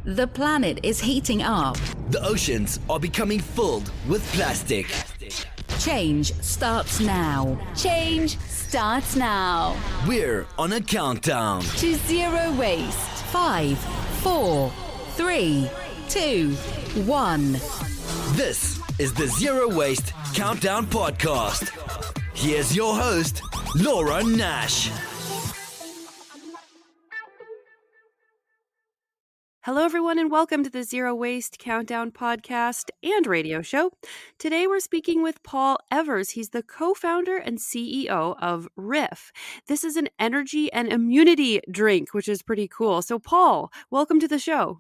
The planet is heating up. The oceans are becoming filled with plastic. Change starts now. Change starts now. We're on a countdown To zero waste. 5, 4, 3, 2, 1. This is the Zero Waste Countdown Podcast. Here's your host, Laura Nash. Hello, everyone, and welcome to the Zero Waste Countdown podcast and radio show. Today, we're speaking with Paul Evers. He's the co-founder and CEO of Riff. This is an energy and immunity drink, which is pretty cool. So, Paul, welcome to the show.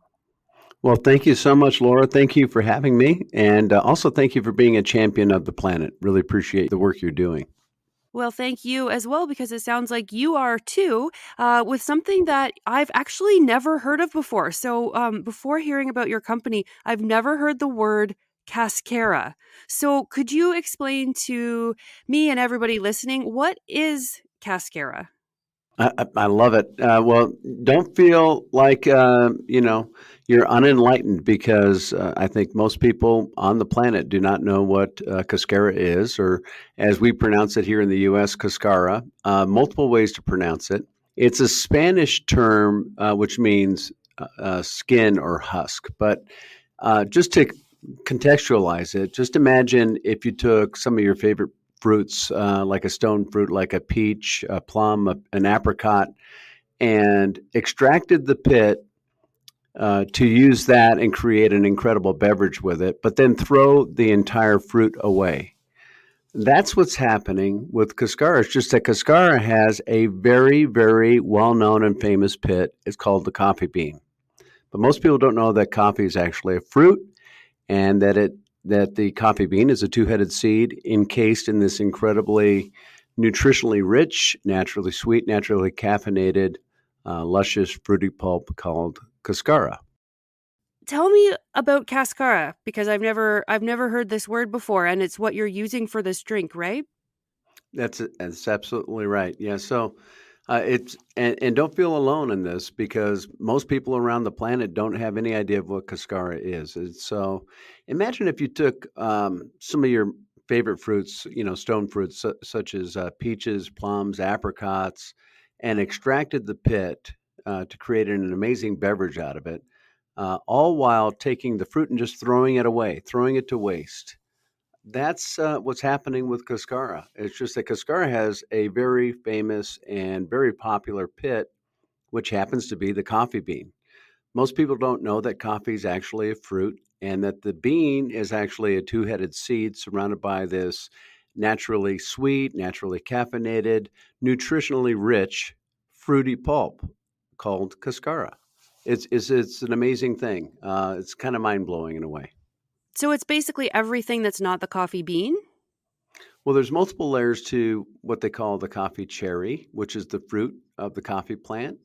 Well, thank you so much, Laura. Thank you for having me. And also thank you for being a champion of the planet. Really appreciate the work you're doing. Well, thank you as well, because it sounds like you are too, with something that I've actually never heard of before. So before hearing about your company, I've never heard the word cascara. So could you explain to me and everybody listening, what is cascara? I love it. Well, don't feel like, you're unenlightened because I think most people on the planet do not know what cascara is, or as we pronounce it here in the U.S., cascara. Multiple ways to pronounce it. It's a Spanish term which means skin or husk. But just to contextualize it, just imagine if you took some of your favorite fruits, like a stone fruit, like a peach, a plum, an apricot, and extracted the pit to use that and create an incredible beverage with it, but then throw the entire fruit away. That's what's happening with cascara. It's just that cascara has a very, very well-known and famous pit. It's called the coffee bean. But most people don't know that coffee is actually a fruit, and that the coffee bean is a two-headed seed encased in this incredibly nutritionally rich, naturally sweet, naturally caffeinated, luscious, fruity pulp called cascara. Tell me about cascara, because I've never heard this word before, and it's what you're using for this drink, right? That's absolutely right. Yeah. So it's and don't feel alone in this, because most people around the planet don't have any idea of what cascara is. And so imagine if you took some of your favorite fruits, stone fruits such as peaches, plums, apricots, and extracted the pit to create an amazing beverage out of it, all while taking the fruit and just throwing it away, throwing it to waste. That's what's happening with cascara. It's just that cascara has a very famous and very popular pit, which happens to be the coffee bean. Most people don't know that coffee is actually a fruit, and that the bean is actually a two-headed seed surrounded by this naturally sweet, naturally caffeinated, nutritionally rich, fruity pulp called cascara. It's an amazing thing. It's kind of mind-blowing in a way. So it's basically everything that's not the coffee bean? Well, there's multiple layers to what they call the coffee cherry, which is the fruit of the coffee plant.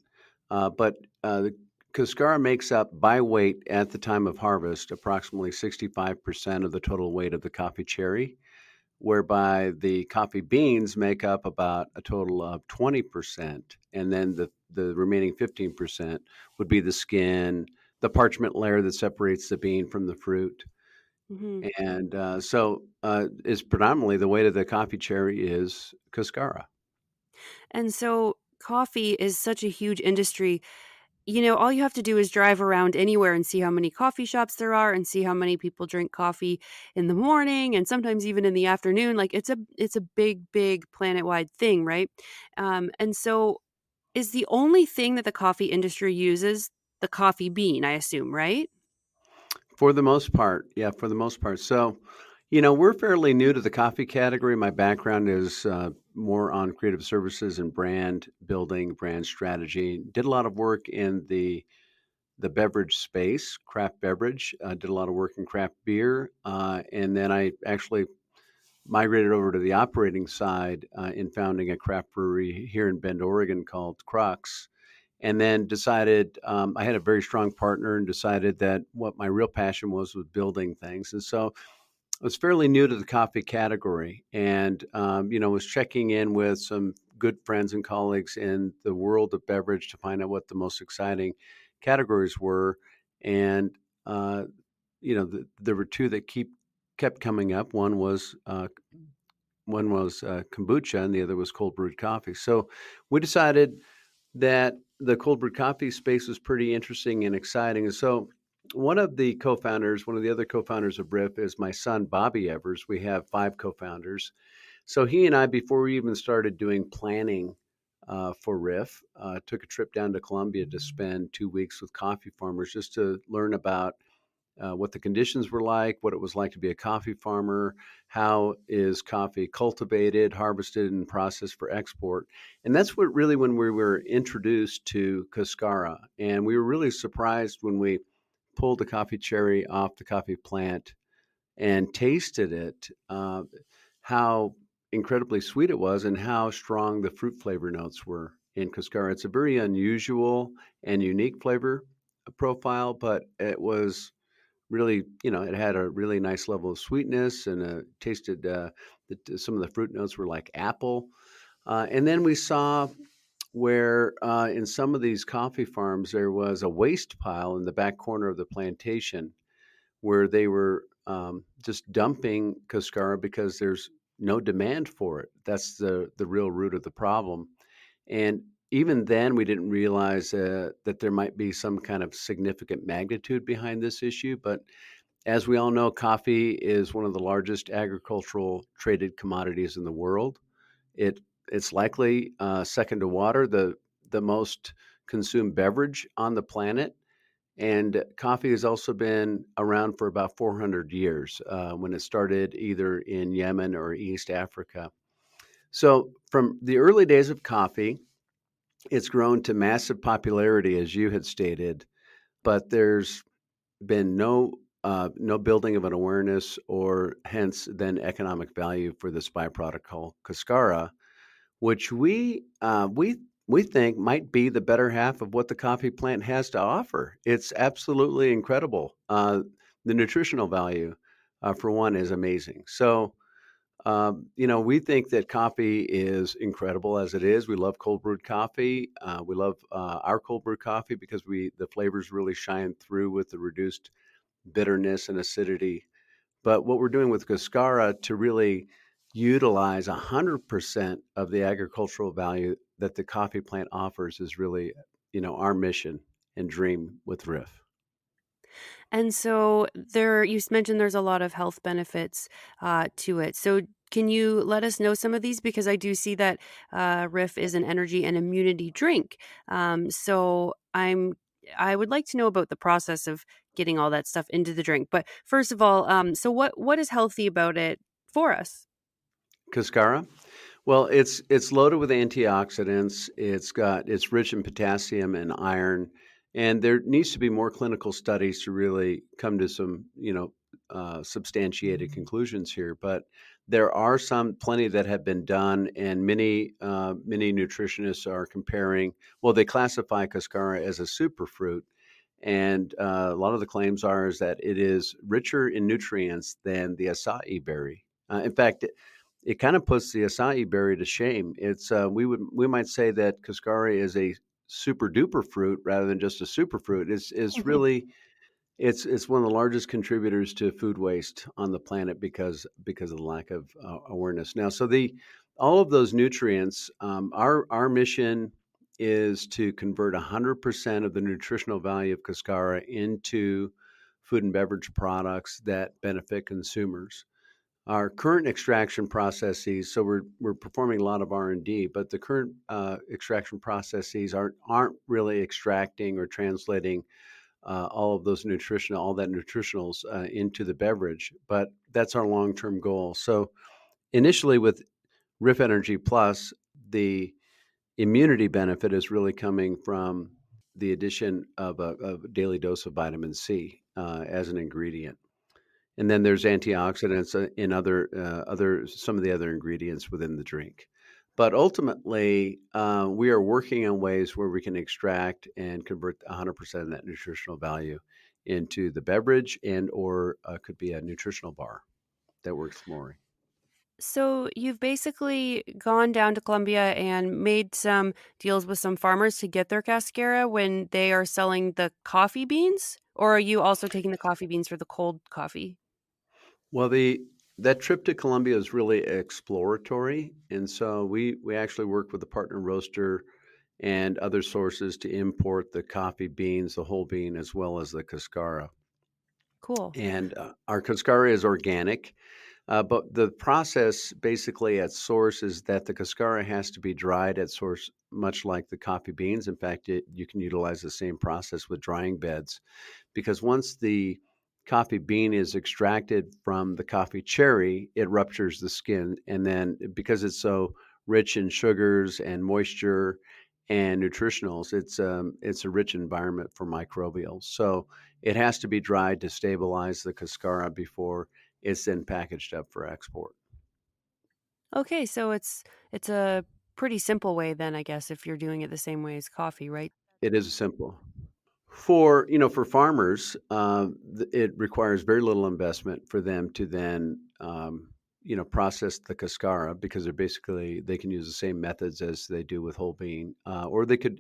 But the cascara makes up by weight at the time of harvest approximately 65% of the total weight of the coffee cherry, whereby the coffee beans make up about a total of 20%. And then the remaining 15% would be the skin, the parchment layer that separates the bean from the fruit. Mm-hmm. And is predominantly the weight of the coffee cherry is cascara. And so coffee is such a huge industry. All you have to do is drive around anywhere and see how many coffee shops there are, and see how many people drink coffee in the morning and sometimes even in the afternoon. Like it's a big, big planet-wide thing, right? And so is the only thing that the coffee industry uses the coffee bean, I assume, right? For the most part, yeah, for the most part. So, we're fairly new to the coffee category. My background is more on creative services and brand building, brand strategy. Did a lot of work in the beverage space, craft beverage. Did a lot of work in craft beer, and then I actually migrated over to the operating side in founding a craft brewery here in Bend, Oregon called Crux. And then decided I had a very strong partner, and decided that what my real passion was building things. And so I was fairly new to the coffee category, and was checking in with some good friends and colleagues in the world of beverage to find out what the most exciting categories were. And there were two that kept coming up. One was kombucha, and the other was cold brewed coffee. So we decided that the cold brewed coffee space was pretty interesting and exciting. And so one of the other co-founders of Riff is my son, Bobby Evers. We have five co-founders. So he and I, before we even started doing planning for Riff, took a trip down to Colombia to spend 2 weeks with coffee farmers just to learn about what the conditions were like, what it was like to be a coffee farmer, how is coffee cultivated, harvested, and processed for export. And that's what really when we were introduced to cascara. And we were really surprised when we pulled the coffee cherry off the coffee plant and tasted it, how incredibly sweet it was and how strong the fruit flavor notes were in cascara. It's a very unusual and unique flavor profile, but it was really, it had a really nice level of sweetness and tasted some of the fruit notes were like apple. And then we saw where in some of these coffee farms there was a waste pile in the back corner of the plantation where they were just dumping cascara because there's no demand for it. That's the real root of the problem. And even then, we didn't realize that there might be some kind of significant magnitude behind this issue. But as we all know, coffee is one of the largest agricultural traded commodities in the world. It's likely second to water, the most consumed beverage on the planet. And coffee has also been around for about 400 years when it started either in Yemen or East Africa. So, from the early days of coffee, it's grown to massive popularity, as you had stated, but there's been no building of an awareness or hence then economic value for this byproduct called cascara, which we think might be the better half of what the coffee plant has to offer. It's absolutely incredible. The nutritional value, for one, is amazing. So, we think that coffee is incredible as it is. We love cold brewed coffee. We love our cold brewed coffee because the flavors really shine through with the reduced bitterness and acidity. But what we're doing with cascara to really utilize 100% of the agricultural value that the coffee plant offers is really, our mission and dream with Riff. And so you mentioned there's a lot of health benefits to it. So can you let us know some of these? Because I do see that Riff is an energy and immunity drink. So I would like to know about the process of getting all that stuff into the drink. But first of all, so what is healthy about it for us? Cascara? Well, it's loaded with antioxidants. It's rich in potassium and iron, and there needs to be more clinical studies to really come to some substantiated conclusions here. But there are plenty that have been done, and many nutritionists are comparing. Well, they classify cascara as a superfruit, and a lot of the claims is that it is richer in nutrients than the acai berry. In fact, it kind of puts the acai berry to shame. We might say that cascara is a super duper fruit rather than just a super fruit. It's really it's one of the largest contributors to food waste on the planet because of the lack of awareness. Now, so the all of those nutrients, our mission is to convert 100% of the nutritional value of cascara into food and beverage products that benefit consumers. Our current extraction processes, so we're performing a lot of R&D, but the current extraction processes aren't really extracting or translating all that nutritionals into the beverage. But that's our long-term goal. So initially with Riff Energy Plus, the immunity benefit is really coming from the addition of a daily dose of vitamin C as an ingredient. And then there's antioxidants in other some of the other ingredients within the drink. But ultimately, we are working on ways where we can extract and convert 100% of that nutritional value into the beverage and or could be a nutritional bar that we're exploring. So you've basically gone down to Colombia and made some deals with some farmers to get their cascara when they are selling the coffee beans? Or are you also taking the coffee beans for the cold coffee? Well, the that trip to Colombia is really exploratory, and so we actually worked with a partner roaster and other sources to import the coffee beans, the whole bean, as well as the cascara. Cool. And our cascara is organic, but the process basically at source is that the cascara has to be dried at source, much like the coffee beans. In fact, you can utilize the same process with drying beds because once the coffee bean is extracted from the coffee cherry, it ruptures the skin. And then because it's so rich in sugars and moisture and nutritionals, it's a rich environment for microbials. So it has to be dried to stabilize the cascara before it's then packaged up for export. Okay, so it's a pretty simple way then, I guess, if you're doing it the same way as coffee, right? It is simple. For farmers, it requires very little investment for them to then, process the cascara because they can use the same methods as they do with whole bean, or they could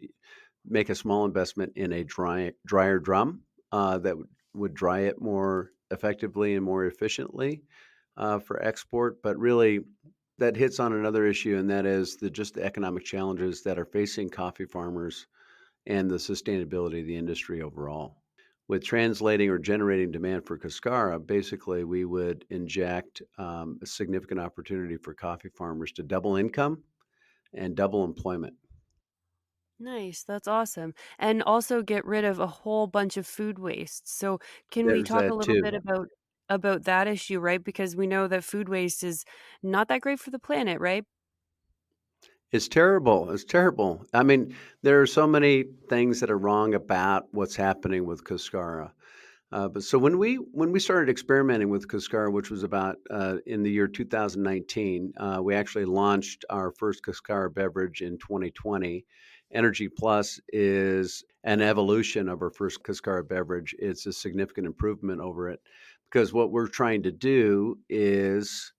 make a small investment in a dryer drum that would dry it more effectively and more efficiently for export. But really, that hits on another issue, and that is the economic challenges that are facing coffee farmers and the sustainability of the industry overall. With translating or generating demand for cascara, basically we would inject a significant opportunity for coffee farmers to double income and double employment. Nice, that's awesome. And also get rid of a whole bunch of food waste. So can we There's talk a that little too. bit about that issue, right? Because we know that food waste is not that great for the planet, right? It's terrible. It's terrible. I mean, there are so many things that are wrong about what's happening with cascara. But so when we started experimenting with Cascara, which was about in the year 2019, we actually launched our first Cascara beverage in 2020. Energy Plus is an evolution of our first Cascara beverage. It's a significant improvement over it because what we're trying to do is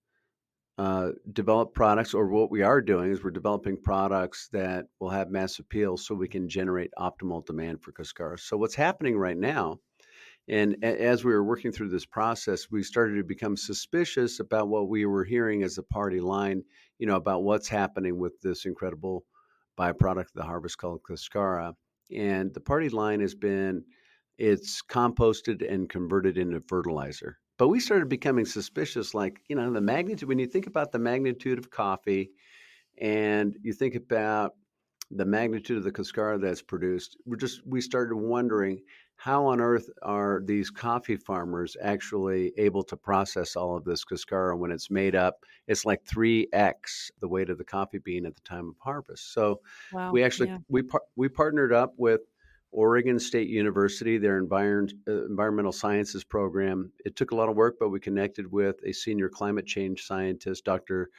develop products, or what we are doing is we're developing products that will have mass appeal so we can generate optimal demand for Cascara. So what's happening right now and as we were working through this process, we started to become suspicious about what we were hearing as a party line, about what's happening with this incredible byproduct of the harvest called cascara. And the party line has been it's composted and converted into fertilizer. But we started becoming suspicious, like, the magnitude, when you think about the magnitude of coffee and you think about the magnitude of the cascara that's produced, we started wondering how on earth are these coffee farmers actually able to process all of this cascara when it's made up? It's like 3x the weight of the coffee bean at the time of harvest. So Wow. we actually Yeah. we partnered up with Oregon State University, their environmental sciences program. It took a lot of work, but we connected with a senior climate change scientist, Dr.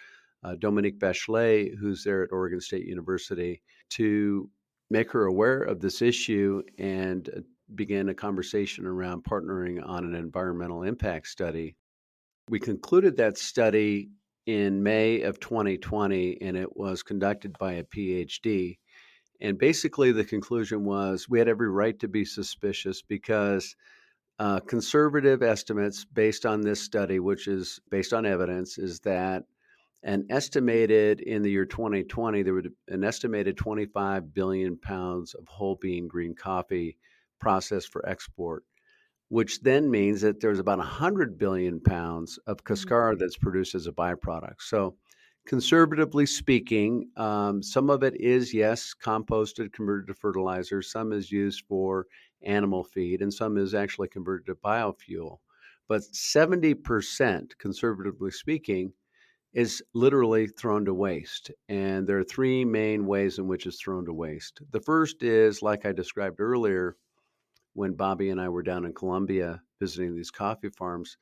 Dominique Bachelet, who's there at Oregon State University, to make her aware of this issue and began a conversation around partnering on an environmental impact study. We concluded that study in May of 2020, and it was conducted by a PhD. And basically, the conclusion was we had every right to be suspicious because conservative estimates based on this study, which is based on evidence, is that an estimated in the year 2020, there would an estimated 25 billion pounds of whole bean green coffee processed for export, which then means that there's about 100 billion pounds of Mhm. cascara that's produced as a byproduct. So, conservatively speaking, some of it is, yes, composted, converted to fertilizer. Some is used for animal feed, and some is actually converted to biofuel. But 70%, conservatively speaking, is literally thrown to waste. And there are three main ways in which it's thrown to waste. The first is, like I described earlier, when Bobby and I were down in Colombia visiting these coffee farms,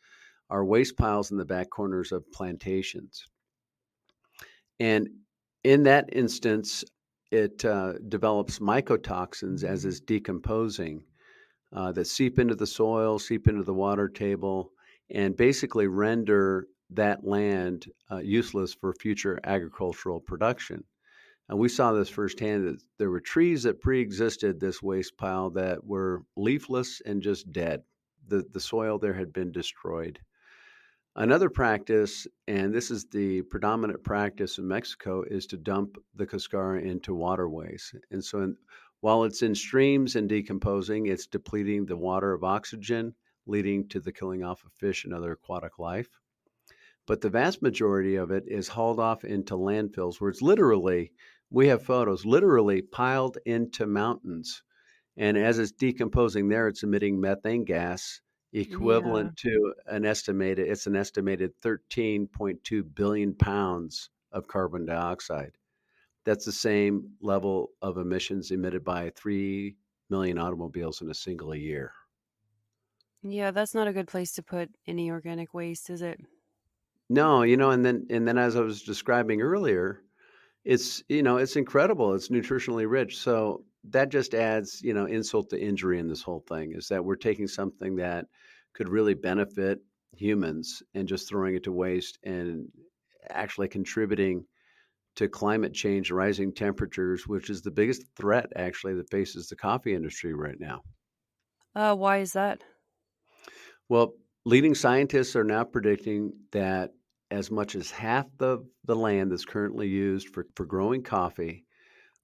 are waste piles in the back corners of plantations. And in that instance, it develops mycotoxins as it's decomposing that seep into the soil, seep into the water table, and basically render that land useless for future agricultural production. And we saw this firsthand that there were trees that pre-existed this waste pile that were leafless and just dead. The soil there had been destroyed. Another practice, and this is the predominant practice in Mexico, is to dump the cascara into waterways. And so, while it's in streams and decomposing, it's depleting the water of oxygen, leading to the killing off of fish and other aquatic life. But the vast majority of it is hauled off into landfills where it's literally, we have photos, literally piled into mountains. And as it's decomposing there, it's emitting methane gas Yeah. equivalent to an estimated 13.2 billion pounds of carbon dioxide. That's the same level of emissions emitted by 3 million automobiles in a single year. Yeah, that's not a good place to put any organic waste, is it? No, and then as I was describing earlier, it's incredible. It's nutritionally rich. So that just adds, insult to injury in this whole thing is that we're taking something that could really benefit humans and just throwing it to waste and actually contributing to climate change, rising temperatures, which is the biggest threat actually that faces the coffee industry right now. Why is that? Well, leading scientists are now predicting that as much as half the land that's currently used for growing coffee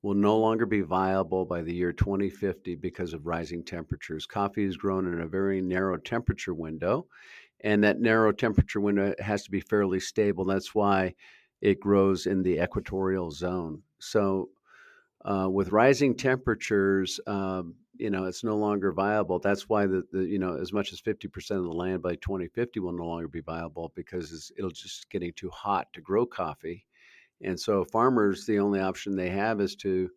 will no longer be viable by the year 2050 because of rising temperatures. Coffee is grown in a very narrow temperature window, and that narrow temperature window has to be fairly stable. That's why it grows in the equatorial zone. So, with rising temperatures, it's no longer viable. That's why as much as 50% of the land by 2050 will no longer be viable because it'll just getting too hot to grow coffee. And so farmers, the only option they have is to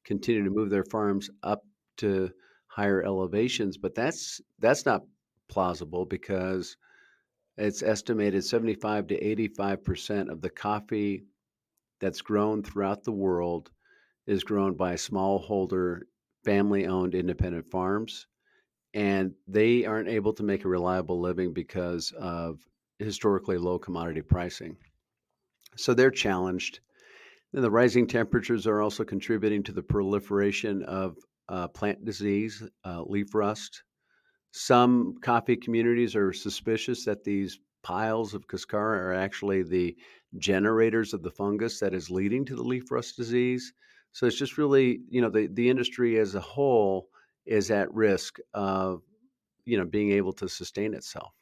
continue to move their farms up to higher elevations, but that's not plausible because it's estimated 75 to 85% of the coffee that's grown throughout the world is grown by smallholder, family-owned independent farms, and they aren't able to make a reliable living because of historically low commodity pricing. So they're challenged. And the rising temperatures are also contributing to the proliferation of plant disease, leaf rust. Some coffee communities are suspicious that these piles of cascara are actually the generators of the fungus that is leading to the leaf rust disease. So it's just really, the industry as a whole is at risk of, being able to sustain itself.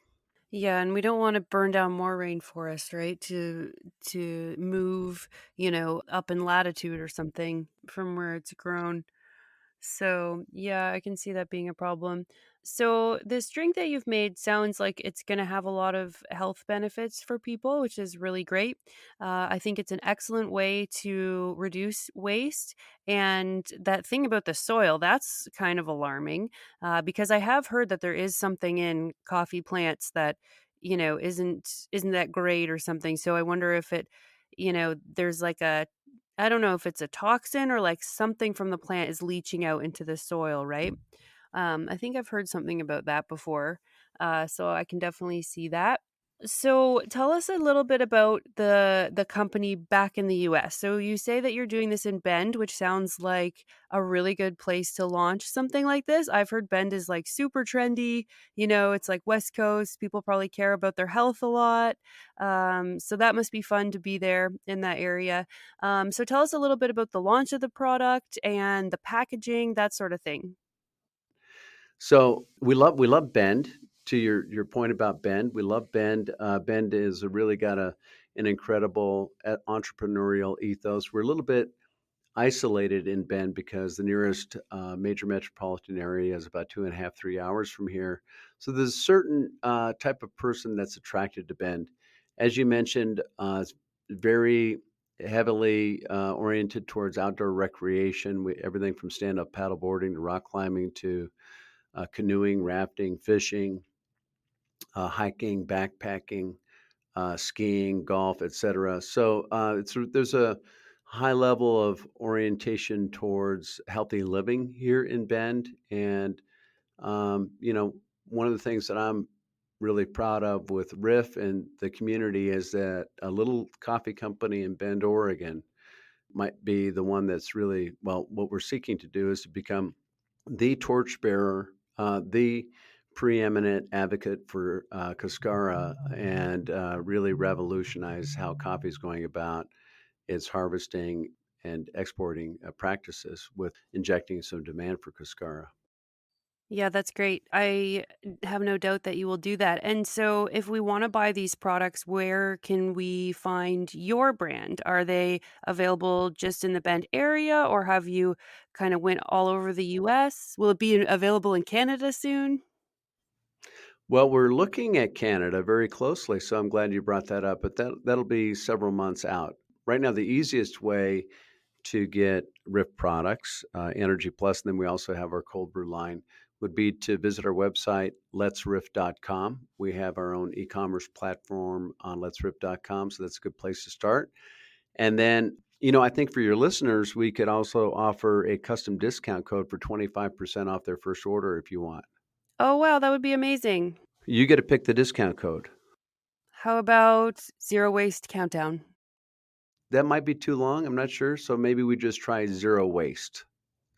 Yeah, and we don't want to burn down more rainforest, right? To move, up in latitude or something from where it's grown. So, yeah, I can see that being a problem. So, this drink that you've made sounds like it's going to have a lot of health benefits for people, which is really great. I think it's an excellent way to reduce waste. And that thing about the soil, that's kind of alarming because I have heard that there is something in coffee plants that, isn't that great or something. So, I wonder if there's like a I don't know if it's a toxin or like something from the plant is leaching out into the soil, right? I think I've heard something about that before. So I can definitely see that. So tell us a little bit about the company back in the US. So you say that you're doing this in Bend, which sounds like a really good place to launch something like this. I've heard Bend is like super trendy. It's like West Coast. People probably care about their health a lot. So that must be fun to be there in that area. So tell us a little bit about the launch of the product and the packaging, that sort of thing. So we love Bend. To your point about Bend, we love Bend. Bend is really got an incredible entrepreneurial ethos. We're a little bit isolated in Bend because the nearest major metropolitan area is about 2.5, 3 hours from here. So there's a certain type of person that's attracted to Bend. As you mentioned, it's very heavily oriented towards outdoor recreation. Everything from stand-up paddleboarding to rock climbing to canoeing, rafting, fishing, hiking, backpacking, skiing, golf, etc. So there's a high level of orientation towards healthy living here in Bend, and one of the things that I'm really proud of with Riff and the community is that a little coffee company in Bend, Oregon might be the one that's really, well, what we're seeking to do is to become the torchbearer, the preeminent advocate for cascara and really revolutionize how coffee is going about its harvesting and exporting practices with injecting some demand for cascara. Yeah, that's great. I have no doubt that you will do that. And so, if we want to buy these products, where can we find your brand? Are they available just in the Bend area, or have you kind of went all over the US? Will it be available in Canada soon? Well, we're looking at Canada very closely, so I'm glad you brought that up, but that'll be several months out. Right now, the easiest way to get Riff products, Energy Plus, and then we also have our cold brew line, would be to visit our website, letsriff.com. We have our own e-commerce platform on letsriff.com, so that's a good place to start. And then, I think for your listeners, we could also offer a custom discount code for 25% off their first order if you want. Oh, wow, that would be amazing. You get to pick the discount code. How about zero waste countdown? That might be too long. I'm not sure. So maybe we just try zero waste.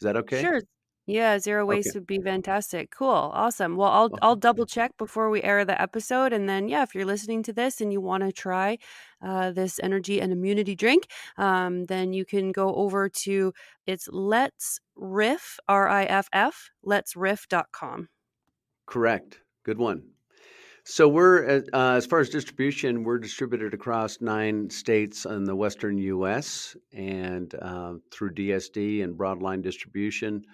Is that okay? Sure. Yeah, zero Okay. waste would be fantastic. Cool. Awesome. Well, I'll Okay. double check before we air the episode, and then yeah, if you're listening to this and you want to try this energy and immunity drink, then you can go over to it's Let's Riff RIFF letsriff.com. Correct. Good one. So we're as far as distribution, we're distributed across 9 states in the western U.S. and through DSD and broadline distribution.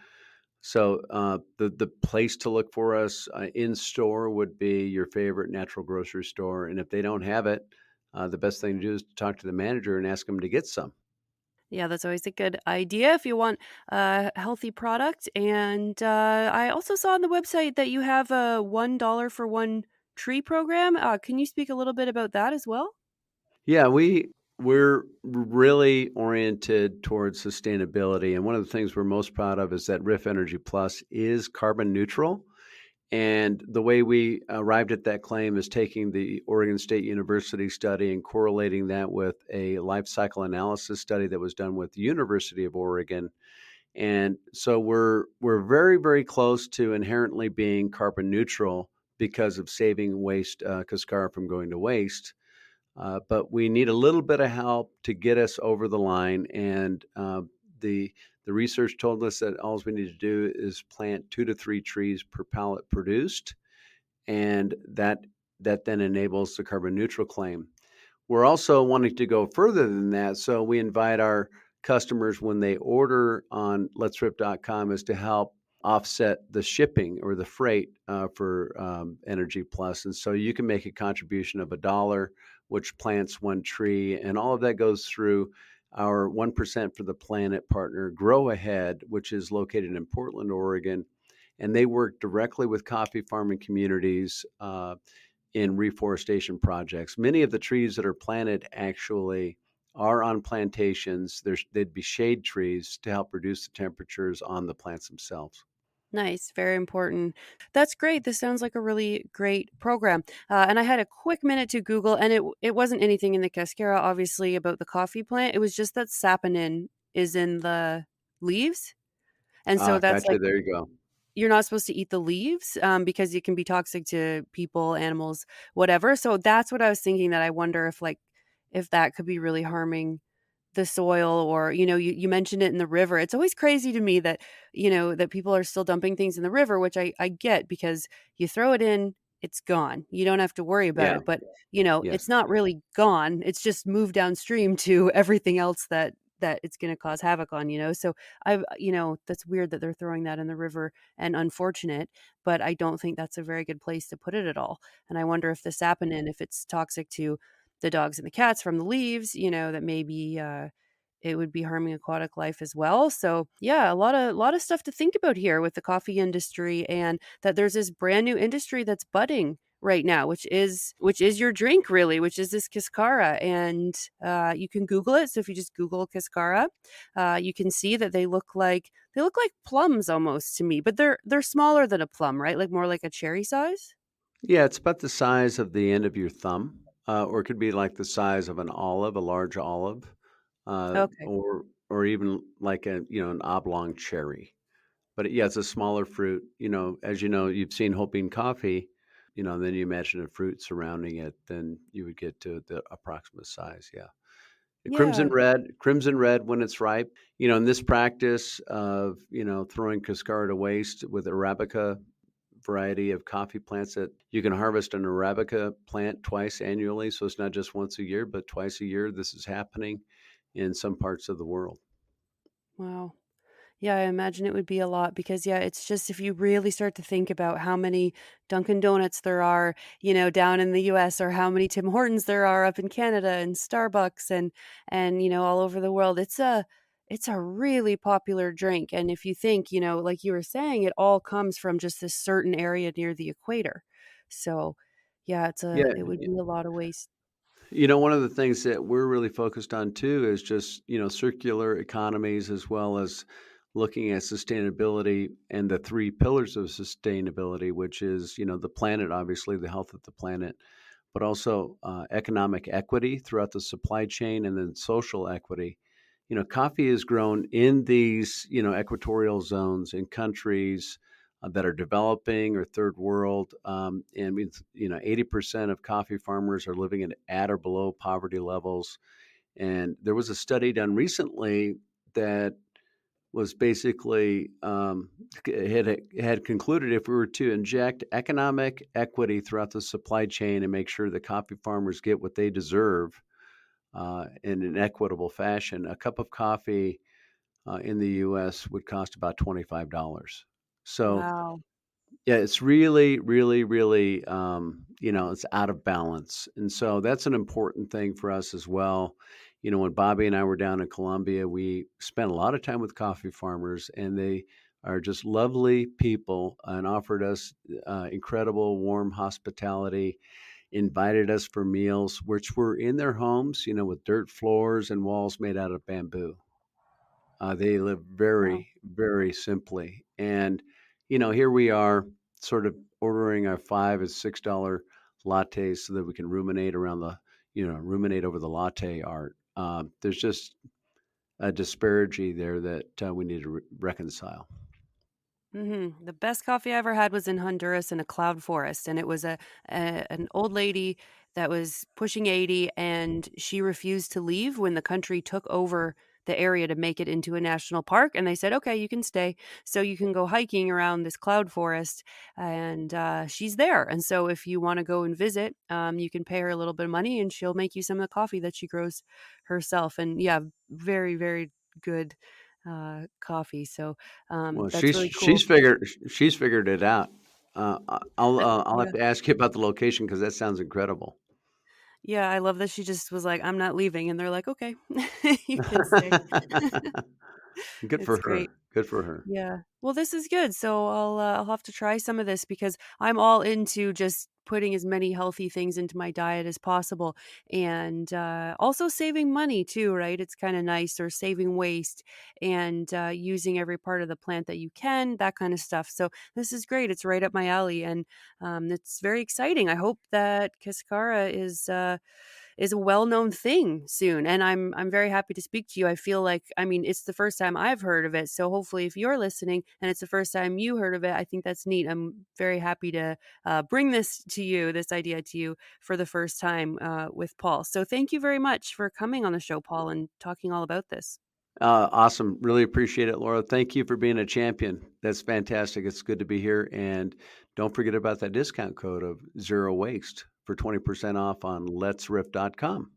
So the place to look for us in store would be your favorite natural grocery store, and if they don't have it, the best thing to do is to talk to the manager and ask them to get some. Yeah, that's always a good idea if you want a healthy product. And I also saw on the website that you have a $1 for one tree program. Can you speak a little bit about that as well? Yeah, we're really oriented towards sustainability, and one of the things we're most proud of is that Riff Energy Plus is carbon neutral. And the way we arrived at that claim is taking the Oregon State University study and correlating that with a life cycle analysis study that was done with the University of Oregon. And so we're very, very close to inherently being carbon neutral because of saving waste cascara from going to waste. But we need a little bit of help to get us over the line. And the the research told us that all we need to do is plant 2 to 3 trees per pallet produced, and that then enables the carbon neutral claim. We're also wanting to go further than that, so we invite our customers when they order on letsrip.com is to help offset the shipping or the freight for Energy Plus. And so you can make a contribution of $1, which plants 1 tree, and all of that goes through our 1% for the Planet partner, Grow Ahead, which is located in Portland, Oregon. And they work directly with coffee farming communities in reforestation projects. Many of the trees that are planted actually are on plantations. They'd be shade trees to help reduce the temperatures on the plants themselves. Nice, very important. That's great. This sounds like a really great program. And I had a quick minute to Google, and it wasn't anything in the cascara, obviously, about the coffee plant. It was just that saponin is in the leaves, and so Ah, that's gotcha. like There you go. you're not supposed to eat the leaves because it can be toxic to people, animals, whatever. So that's what I was thinking. That I wonder if that could be really harming the soil, or you mentioned it in the river. It's always crazy to me that that people are still dumping things in the river, which I get, because you throw it in, it's gone, you don't have to worry about Yeah. it. But Yes. it's not really gone, it's just moved downstream to everything else that it's going to cause havoc on. So that's weird that they're throwing that in the river, and unfortunate, but I don't think that's a very good place to put it at all. And I wonder if the saponin, if it's toxic to the dogs and the cats from the leaves, that maybe it would be harming aquatic life as well. So yeah, a lot of stuff to think about here with the coffee industry, and that there's this brand new industry that's budding right now, which is your drink, really, which is this cascara. And you can Google it. So if you just Google cascara, you can see that they look like plums almost to me, but they're smaller than a plum, right? Like more like a cherry size. Yeah, it's about the size of the end of your thumb, or it could be like the size of an olive, a large olive, Okay. or even like an oblong cherry. But yeah, it's a smaller fruit. As you know, you've seen whole bean coffee. Then you imagine a fruit surrounding it, then you would get to the approximate size. Yeah. Yeah. Crimson red when it's ripe. In this practice of, throwing cascara to waste with Arabica variety of coffee plants that you can harvest an Arabica plant twice annually. So it's not just once a year, but twice a year. This is happening in some parts of the world. Wow. Yeah, I imagine it would be a lot because, yeah, it's just if you really start to think about how many Dunkin' Donuts there are, down in the US or how many Tim Hortons there are up in Canada and Starbucks and all over the world, it's a really popular drink. And if you think, like you were saying, it all comes from just this certain area near the equator. So, yeah, Yeah. it would be a lot of waste. One of the things that we're really focused on too is just, circular economies as well as looking at sustainability and the three pillars of sustainability, which is, the planet, obviously, the health of the planet, but also economic equity throughout the supply chain and then social equity. Coffee is grown in these, equatorial zones in countries that are developing or third world. And means, 80% of coffee farmers are living at or below poverty levels. And there was a study done recently that was basically had concluded if we were to inject economic equity throughout the supply chain and make sure that coffee farmers get what they deserve in an equitable fashion, a cup of coffee in the U.S. would cost about $25. So Wow. yeah, it's really, really, really, it's out of balance. And so that's an important thing for us as well. When Bobby and I were down in Colombia, we spent a lot of time with coffee farmers, and they are just lovely people and offered us incredible, warm hospitality, invited us for meals, which were in their homes, with dirt floors and walls made out of bamboo. They live Wow. very, very simply. And, here we are sort of ordering our $5 and $6 lattes so that we can ruminate over the latte art. There's just a disparity there that we need to reconcile. The best coffee I ever had was in Honduras in a cloud forest, and it was an old lady that was pushing 80, and she refused to leave when the country took over the area to make it into a national park, and they said, "Okay, you can stay, so you can go hiking around this cloud forest," and, she's there, and so if you wanna go and visit, you can pay her a little bit of money, and she'll make you some of the coffee that she grows herself, and yeah, very, very good, coffee, so Well, that's she's really she's cool. figured she's figured it out. I'll have Yeah. to ask you about the location because that sounds incredible. Yeah, I love that she just was like, "I'm not leaving," and they're like, "Okay, you can stay." Good for It's her. great. Good for her. Yeah. Well, this is good. So I'll have to try some of this because I'm all into just putting as many healthy things into my diet as possible and also saving money too, right? It's kind of nice or saving waste and using every part of the plant that you can, that kind of stuff. So this is great. It's right up my alley and it's very exciting. I hope that cascara is a well-known thing soon, and I'm very happy to speak to you. I feel like I mean, it's the first time I've heard of it, so hopefully if you're listening and it's the first time you heard of it, I think that's neat. I'm very happy to, bring this idea to you for the first time, with Paul. So thank you very much for coming on the show, Paul, and talking all about this. Awesome. Really appreciate it, Laura. Thank you for being a champion. That's fantastic. It's good to be here. And don't forget about that discount code of zero waste for 20% off on letsriff.com.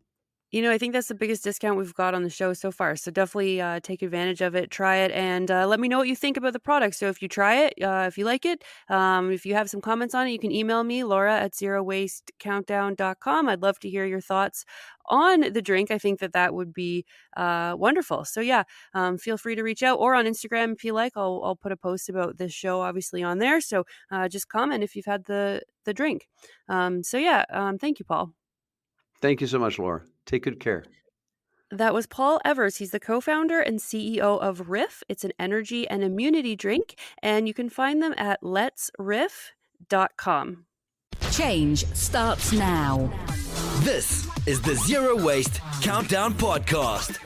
I think that's the biggest discount we've got on the show so far. So definitely take advantage of it, try it, and let me know what you think about the product. So if you try it, if you like it, if you have some comments on it, you can email me, Laura at zerowastecountdown.com. I'd love to hear your thoughts on the drink. I think that would be wonderful. So yeah, feel free to reach out or on Instagram if you like. I'll put a post about this show obviously on there. So just comment if you've had the drink. So yeah, thank you, Paul. Thank you so much, Laura. Take good care. That was Paul Evers. He's the co-founder and CEO of Riff. It's an energy and immunity drink, and you can find them at letsriff.com. Change starts now. This is the Zero Waste Countdown Podcast.